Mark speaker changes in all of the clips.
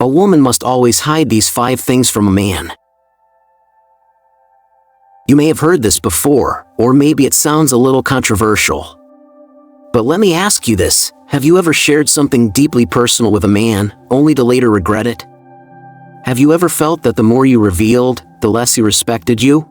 Speaker 1: A woman must always hide these 5 things from a man. You may have heard this before, or maybe it sounds a little controversial. But let me ask you this, have you ever shared something deeply personal with a man, only to later regret it? Have you ever felt that the more you revealed, the less he respected you?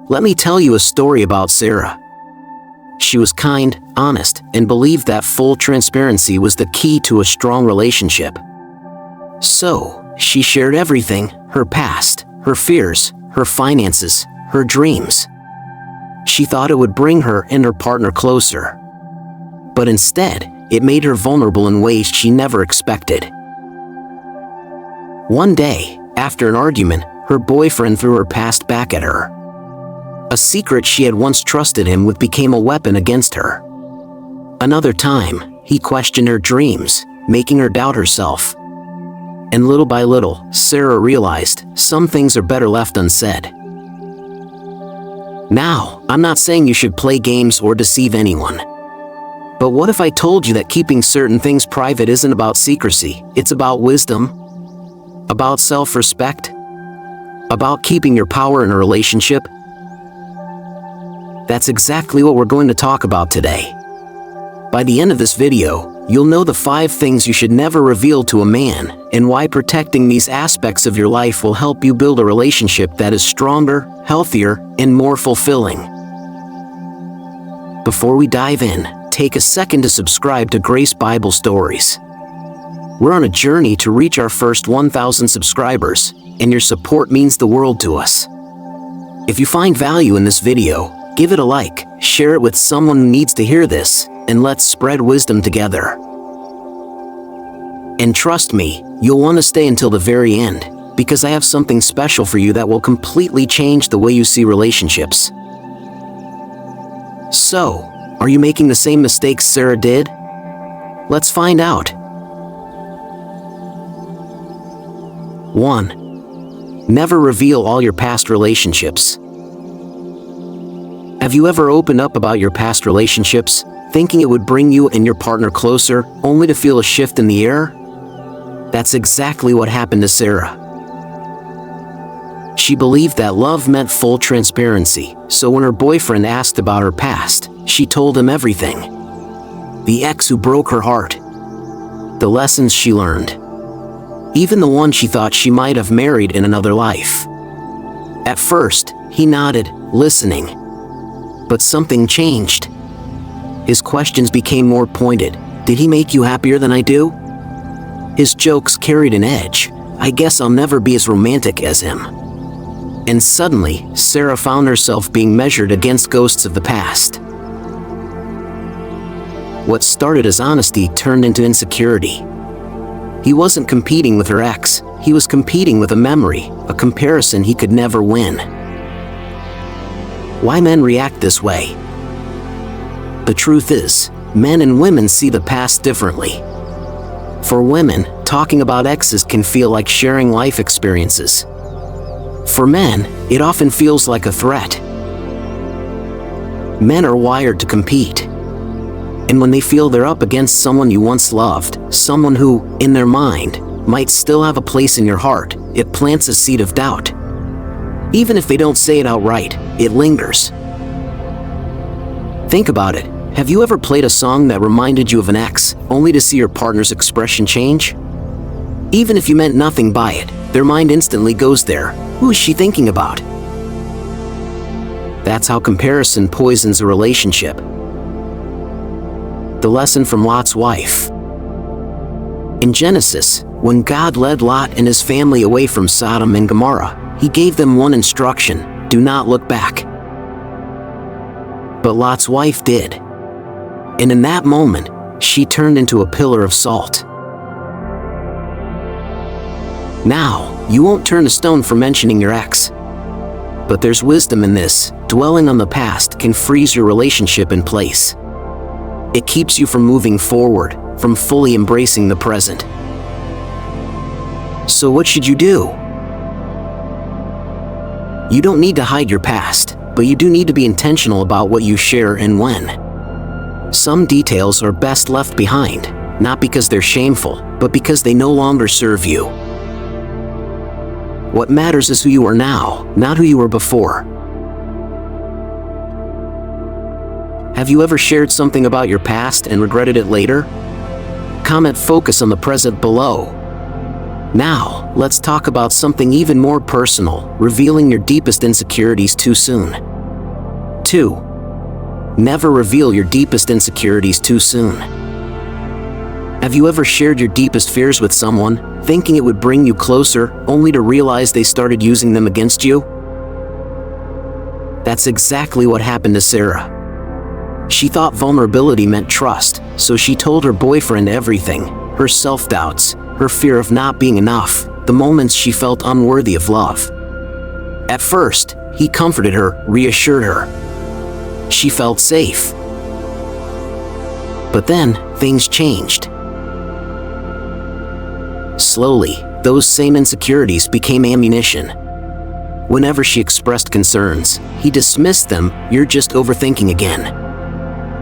Speaker 1: Let me tell you a story about Sarah. She was kind, honest, and believed that full transparency was the key to a strong relationship. So, she shared everything, her past, her fears, her finances, her dreams. She thought it would bring her and her partner closer. But instead, it made her vulnerable in ways she never expected. One day, after an argument, her boyfriend threw her past back at her. A secret she had once trusted him with became a weapon against her. Another time, he questioned her dreams, making her doubt herself. And little by little, Sarah realized some things are better left unsaid. Now, I'm not saying you should play games or deceive anyone. But what if I told you that keeping certain things private isn't about secrecy, it's about wisdom? About self-respect? About keeping your power in a relationship? That's exactly what we're going to talk about today. By the end of this video, you'll know the 5 things you should never reveal to a man, and why protecting these aspects of your life will help you build a relationship that is stronger, healthier, and more fulfilling. Before we dive in, take a second to subscribe to Grace Bible Stories. We're on a journey to reach our first 1,000 subscribers, and your support means the world to us. If you find value in this video, give it a like, share it with someone who needs to hear this, and let's spread wisdom together. And trust me, you'll want to stay until the very end, because I have something special for you that will completely change the way you see relationships. So, are you making the same mistakes Sarah did? Let's find out. 1. Never reveal all your past relationships. Have you ever opened up about your past relationships, thinking it would bring you and your partner closer, only to feel a shift in the air? That's exactly what happened to Sarah. She believed that love meant full transparency, so when her boyfriend asked about her past, she told him everything. The ex who broke her heart. The lessons she learned. Even the one she thought she might have married in another life. At first, he nodded, listening. But something changed. His questions became more pointed. Did he make you happier than I do? His jokes carried an edge. I guess I'll never be as romantic as him. And suddenly, Sarah found herself being measured against ghosts of the past. What started as honesty turned into insecurity. He wasn't competing with her ex, he was competing with a memory, a comparison he could never win. Why men react this way? The truth is, men and women see the past differently. For women, talking about exes can feel like sharing life experiences. For men, it often feels like a threat. Men are wired to compete. And when they feel they're up against someone you once loved, someone who, in their mind, might still have a place in your heart, it plants a seed of doubt. Even if they don't say it outright, it lingers. Think about it. Have you ever played a song that reminded you of an ex, only to see your partner's expression change? Even if you meant nothing by it, their mind instantly goes there. Who is she thinking about? That's how comparison poisons a relationship. The lesson from Lot's wife. In Genesis, when God led Lot and his family away from Sodom and Gomorrah, He gave them one instruction: do not look back. But Lot's wife did. And in that moment, she turned into a pillar of salt. Now, you won't turn to stone for mentioning your ex. But there's wisdom in this. Dwelling on the past can freeze your relationship in place. It keeps you from moving forward, from fully embracing the present. So what should you do? You don't need to hide your past, but you do need to be intentional about what you share and when. Some details are best left behind, not because they're shameful, but because they no longer serve you. What matters is who you are now, not who you were before. Have you ever shared something about your past and regretted it later? Comment focus on the present below. Now, let's talk about something even more personal, revealing your deepest insecurities too soon. 2. Never reveal your deepest insecurities too soon. Have you ever shared your deepest fears with someone, thinking it would bring you closer, only to realize they started using them against you? That's exactly what happened to Sarah. She thought vulnerability meant trust, so she told her boyfriend everything, her self-doubts, her fear of not being enough, the moments she felt unworthy of love. At first, he comforted her, reassured her. She felt safe. But then, things changed. Slowly, those same insecurities became ammunition. Whenever she expressed concerns, he dismissed them, "You're just overthinking again."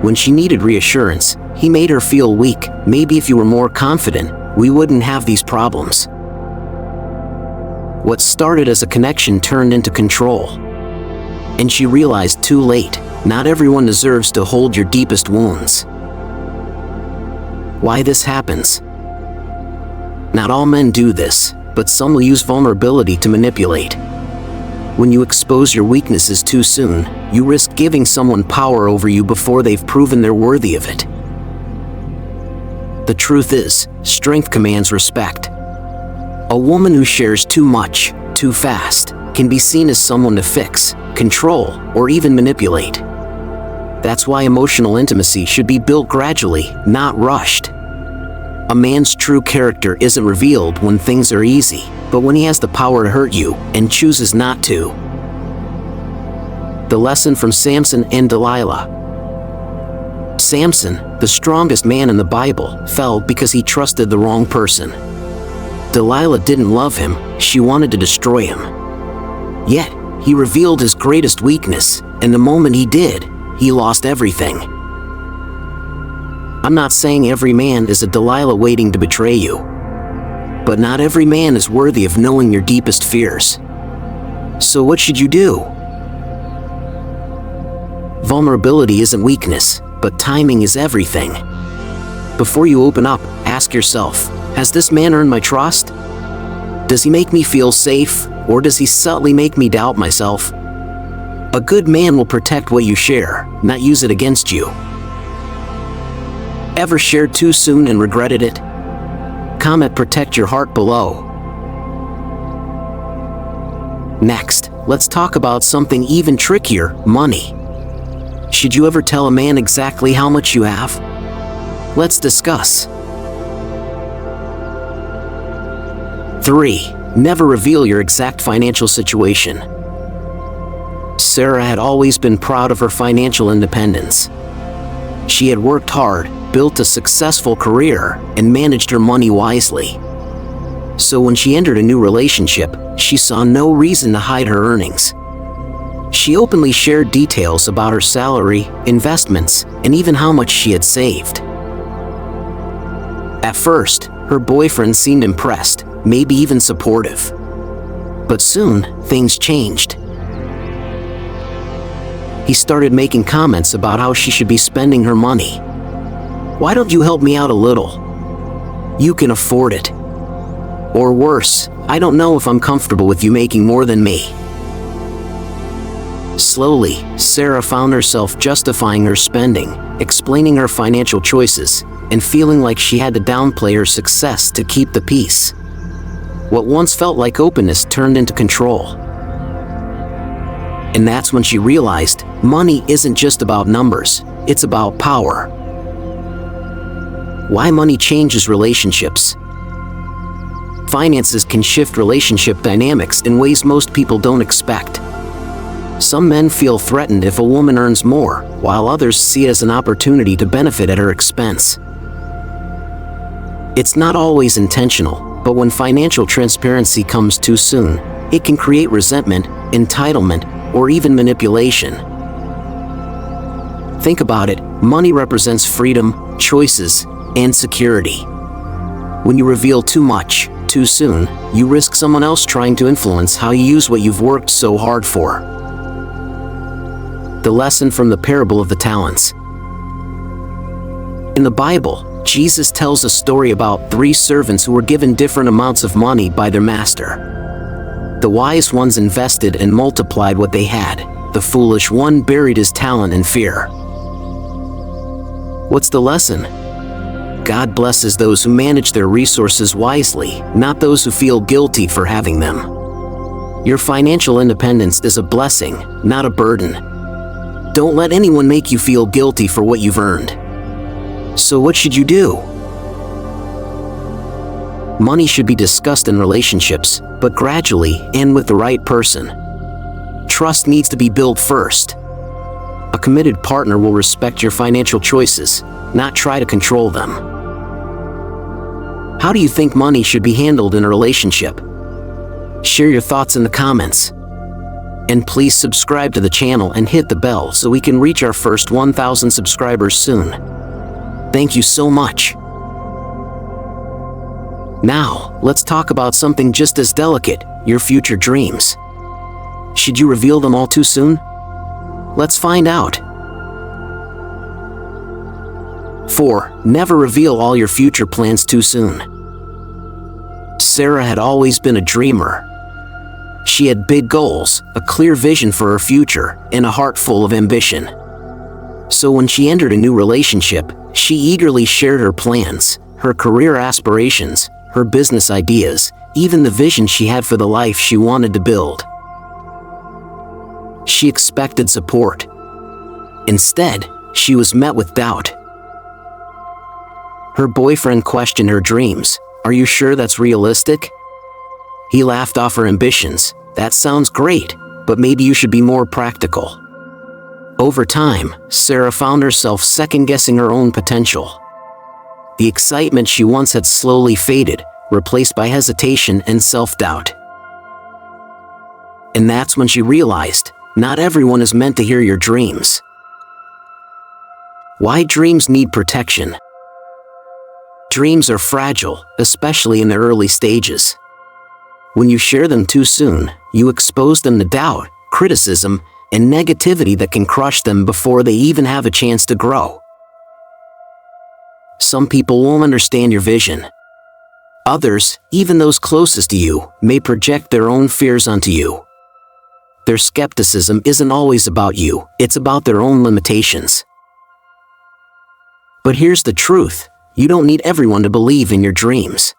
Speaker 1: When she needed reassurance, he made her feel weak. "Maybe if you were more confident, we wouldn't have these problems." What started as a connection turned into control. And she realized too late, not everyone deserves to hold your deepest wounds. Why this happens? Not all men do this, but some will use vulnerability to manipulate. When you expose your weaknesses too soon, you risk giving someone power over you before they've proven they're worthy of it. The truth is, strength commands respect. A woman who shares too much, too fast, can be seen as someone to fix, control, or even manipulate. That's why emotional intimacy should be built gradually, not rushed. A man's true character isn't revealed when things are easy, but when he has the power to hurt you and chooses not to. The lesson from Samson and Delilah. Samson, the strongest man in the Bible, fell because he trusted the wrong person. Delilah didn't love him, she wanted to destroy him. Yet, he revealed his greatest weakness, and the moment he did, he lost everything. I'm not saying every man is a Delilah waiting to betray you. But not every man is worthy of knowing your deepest fears. So what should you do? Vulnerability isn't weakness, but timing is everything. Before you open up, ask yourself, has this man earned my trust? Does he make me feel safe, or does he subtly make me doubt myself? A good man will protect what you share, not use it against you. Ever shared too soon and regretted it? Comment protect your heart below. Next, let's talk about something even trickier, money. Should you ever tell a man exactly how much you have? Let's discuss. 3. Never reveal your exact financial situation. Sarah had always been proud of her financial independence. She had worked hard, built a successful career, and managed her money wisely. So when she entered a new relationship, she saw no reason to hide her earnings. She openly shared details about her salary, investments, and even how much she had saved. At first, her boyfriend seemed impressed, maybe even supportive. But soon, things changed. He started making comments about how she should be spending her money. "Why don't you help me out a little? You can afford it." Or worse, "I don't know if I'm comfortable with you making more than me." Slowly, Sarah found herself justifying her spending, explaining her financial choices, and feeling like she had to downplay her success to keep the peace. What once felt like openness turned into control. And that's when she realized, money isn't just about numbers, it's about power. Why money changes relationships. Finances can shift relationship dynamics in ways most people don't expect. Some men feel threatened if a woman earns more, while others see it as an opportunity to benefit at her expense. It's not always intentional, but when financial transparency comes too soon, it can create resentment, entitlement, or even manipulation. Think about it, money represents freedom, choices, and security. When you reveal too much, too soon, you risk someone else trying to influence how you use what you've worked so hard for. The lesson from the parable of the talents. In the Bible, Jesus tells a story about 3 servants who were given different amounts of money by their master. The wise ones invested and multiplied what they had. The foolish one buried his talent in fear. What's the lesson? God blesses those who manage their resources wisely, not those who feel guilty for having them. Your financial independence is a blessing, not a burden. Don't let anyone make you feel guilty for what you've earned. So what should you do? Money should be discussed in relationships, but gradually and with the right person. Trust needs to be built first. A committed partner will respect your financial choices, not try to control them. How do you think money should be handled in a relationship? Share your thoughts in the comments. And please subscribe to the channel and hit the bell so we can reach our first 1,000 subscribers soon. Thank you so much. Now, let's talk about something just as delicate, your future dreams. Should you reveal them all too soon? Let's find out. 4. Never reveal all your future plans too soon. Sarah had always been a dreamer. She had big goals, a clear vision for her future, and a heart full of ambition. So when she entered a new relationship, she eagerly shared her plans, her career aspirations, her business ideas, even the vision she had for the life she wanted to build. She expected support. Instead, she was met with doubt. Her boyfriend questioned her dreams. "Are you sure that's realistic?" He laughed off her ambitions. "That sounds great, but maybe you should be more practical." Over time, Sarah found herself second-guessing her own potential. The excitement she once had slowly faded, replaced by hesitation and self-doubt. And that's when she realized, not everyone is meant to hear your dreams. Why dreams need protection? Dreams are fragile, especially in the early stages. When you share them too soon, you expose them to doubt, criticism, and negativity that can crush them before they even have a chance to grow. Some people won't understand your vision. Others, even those closest to you, may project their own fears onto you. Their skepticism isn't always about you, it's about their own limitations. But here's the truth, you don't need everyone to believe in your dreams.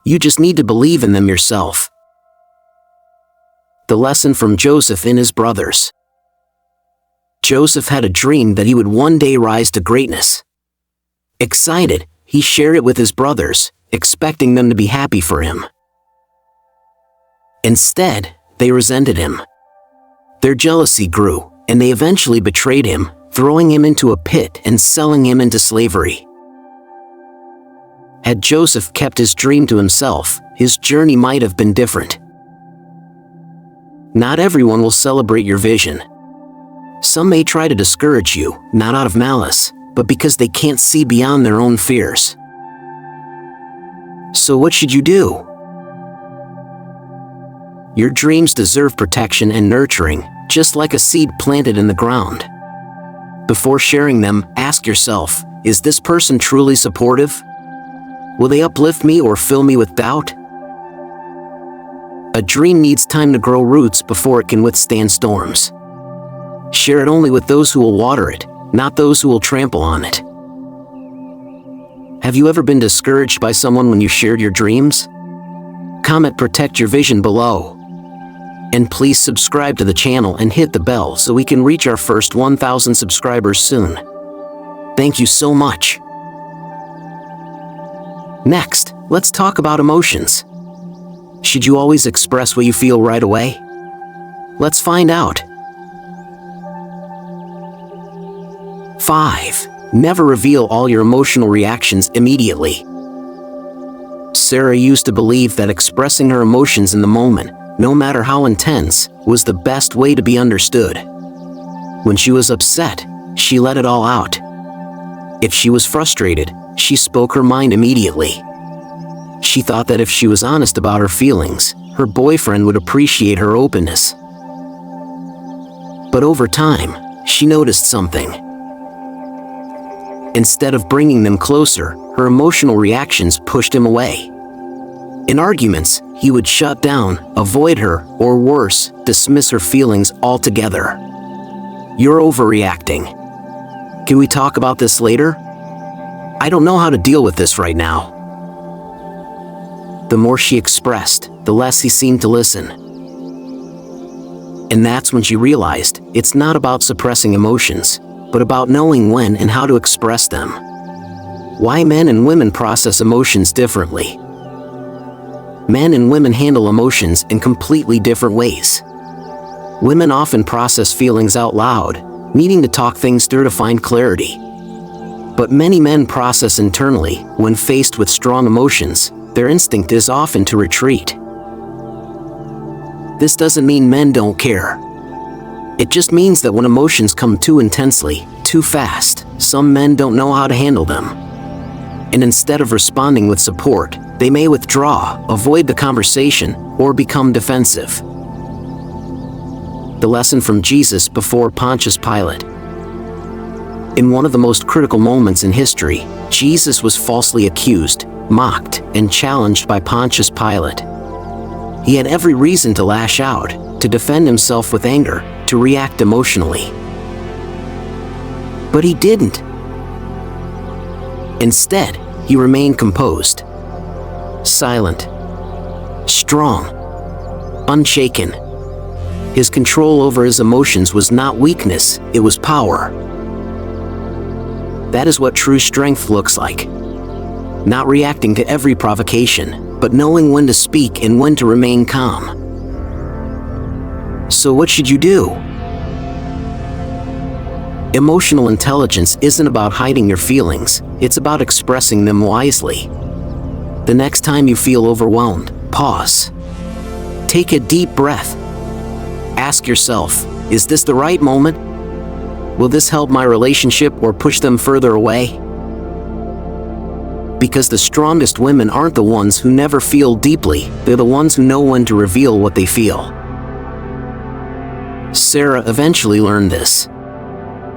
Speaker 1: You just need to believe in them yourself. The lesson from Joseph and his brothers. Joseph had a dream that he would one day rise to greatness. Excited, he shared it with his brothers, expecting them to be happy for him. Instead, they resented him. Their jealousy grew, and they eventually betrayed him, throwing him into a pit and selling him into slavery. Had Joseph kept his dream to himself, his journey might have been different. Not everyone will celebrate your vision. Some may try to discourage you, not out of malice, but because they can't see beyond their own fears. So what should you do? Your dreams deserve protection and nurturing, just like a seed planted in the ground. Before sharing them, ask yourself, is this person truly supportive? Will they uplift me or fill me with doubt? A dream needs time to grow roots before it can withstand storms. Share it only with those who will water it, not those who will trample on it. Have you ever been discouraged by someone when you shared your dreams? Comment "Protect your vision" below. And please subscribe to the channel and hit the bell so we can reach our first 1,000 subscribers soon. Thank you so much. Next, let's talk about emotions. Should you always express what you feel right away? Let's find out. 5. Never reveal all your emotional reactions immediately. Sarah used to believe that expressing her emotions in the moment, no matter how intense, was the best way to be understood. When she was upset, she let it all out. If she was frustrated, she spoke her mind immediately. She thought that if she was honest about her feelings, her boyfriend would appreciate her openness. But over time, she noticed something. Instead of bringing them closer, her emotional reactions pushed him away. In arguments, he would shut down, avoid her, or worse, dismiss her feelings altogether. "You're overreacting. Can we talk about this later? I don't know how to deal with this right now." The more she expressed, the less he seemed to listen. And that's when she realized it's not about suppressing emotions, but about knowing when and how to express them. Why men and women process emotions differently. Men and women handle emotions in completely different ways. Women often process feelings out loud, needing to talk things through to find clarity. But many men process internally. When faced with strong emotions, their instinct is often to retreat. This doesn't mean men don't care. It just means that when emotions come too intensely, too fast, some men don't know how to handle them. And instead of responding with support, they may withdraw, avoid the conversation, or become defensive. The lesson from Jesus before Pontius Pilate. In one of the most critical moments in history, Jesus was falsely accused, mocked, and challenged by Pontius Pilate. He had every reason to lash out, to defend himself with anger, to react emotionally. But he didn't. Instead, he remained composed, silent, strong, unshaken. His control over his emotions was not weakness, it was power. That is what true strength looks like. Not reacting to every provocation, but knowing when to speak and when to remain calm. So what should you do? Emotional intelligence isn't about hiding your feelings, it's about expressing them wisely. The next time you feel overwhelmed, pause. Take a deep breath. Ask yourself, is this the right moment? Will this help my relationship or push them further away? Because the strongest women aren't the ones who never feel deeply, they're the ones who know when to reveal what they feel. Sarah eventually learned this.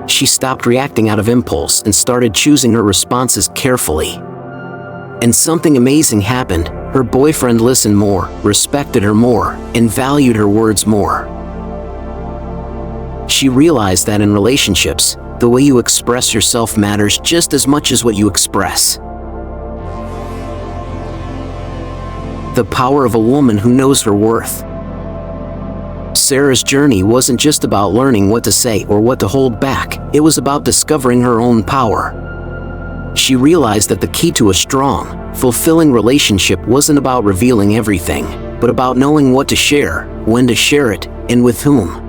Speaker 1: She stopped reacting out of impulse and started choosing her responses carefully. And something amazing happened. Her boyfriend listened more, respected her more, and valued her words more. She realized that in relationships, the way you express yourself matters just as much as what you express. The power of a woman who knows her worth. Sarah's journey wasn't just about learning what to say or what to hold back, it was about discovering her own power. She realized that the key to a strong, fulfilling relationship wasn't about revealing everything, but about knowing what to share, when to share it, and with whom.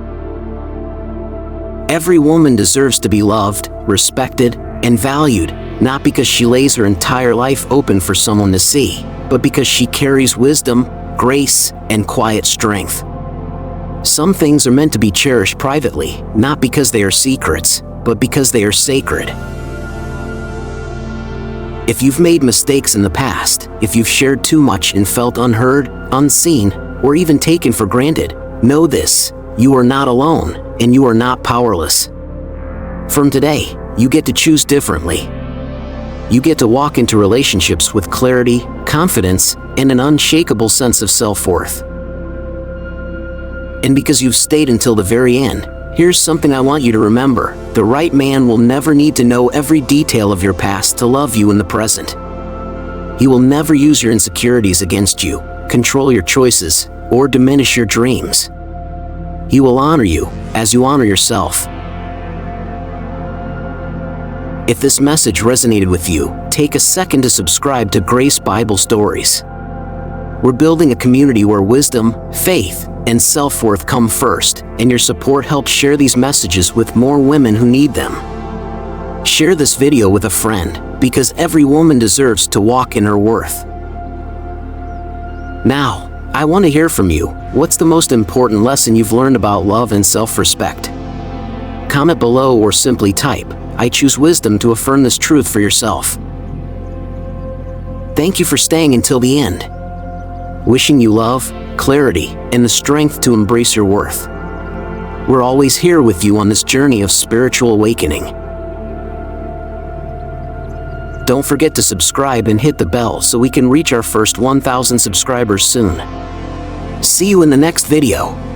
Speaker 1: Every woman deserves to be loved, respected, and valued, not because she lays her entire life open for someone to see, but because she carries wisdom, grace, and quiet strength. Some things are meant to be cherished privately, not because they are secrets, but because they are sacred. If you've made mistakes in the past, if you've shared too much and felt unheard, unseen, or even taken for granted, know this: you are not alone, and you are not powerless. From today, you get to choose differently. You get to walk into relationships with clarity, confidence, and an unshakable sense of self-worth. And because you've stayed until the very end, here's something I want you to remember: the right man will never need to know every detail of your past to love you in the present. He will never use your insecurities against you, control your choices, or diminish your dreams. He will honor you as you honor yourself. If this message resonated with you, take a second to subscribe to Grace Bible Stories. We're building a community where wisdom, faith, and self-worth come first, and your support helps share these messages with more women who need them. Share this video with a friend, because every woman deserves to walk in her worth. Now, I want to hear from you. What's the most important lesson you've learned about love and self-respect? Comment below or simply type, "I choose wisdom," to affirm this truth for yourself. Thank you for staying until the end. Wishing you love, clarity, and the strength to embrace your worth. We're always here with you on this journey of spiritual awakening. Don't forget to subscribe and hit the bell so we can reach our first 1,000 subscribers soon. See you in the next video.